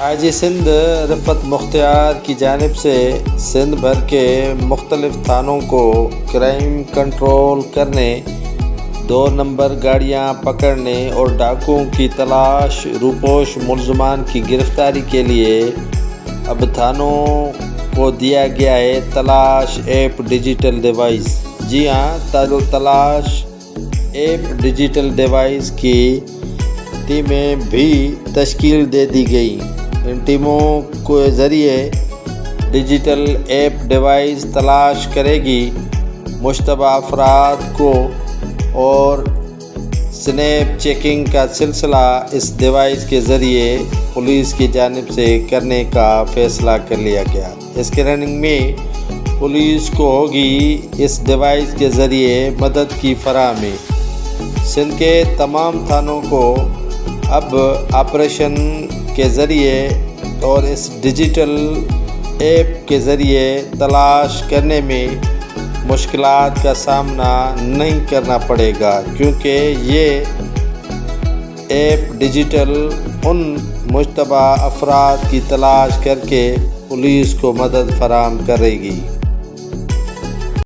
آئی جی سندھ رفعت مختار کی جانب سے سندھ بھر کے مختلف تھانوں کو کرائم کنٹرول کرنے، 2 نمبر گاڑیاں پکڑنے اور ڈاکوؤں کی تلاش، روپوش ملزمان کی گرفتاری کے لیے اب تھانوں کو دیا گیا ہے تلاش ایپ ڈیجیٹل ڈیوائس۔ جی ہاں، تلاش ایپ ڈیجیٹل ڈیوائس کی ٹیمیں بھی تشکیل دے دی گئی۔ ان ٹیموں کے ذریعے ڈیجیٹل ایپ ڈیوائس تلاش کرے گی، مشتبہ افراد کو اور سنیپ چیکنگ کا سلسلہ اس ڈیوائس کے ذریعے پولیس کی جانب سے کرنے کا فیصلہ کر لیا گیا۔ اسکریننگ میں پولیس کو ہوگی اس ڈیوائس کے ذریعے مدد کی فراہمی۔ سندھ کے تمام تھانوں کو اب آپریشن کے ذریعے اور اس ڈیجیٹل ایپ کے ذریعے تلاش کرنے میں مشکلات کا سامنا نہیں کرنا پڑے گا، کیونکہ یہ ایپ ڈیجیٹل ان مشتبہ افراد کی تلاش کر کے پولیس کو مدد فراہم کرے گی۔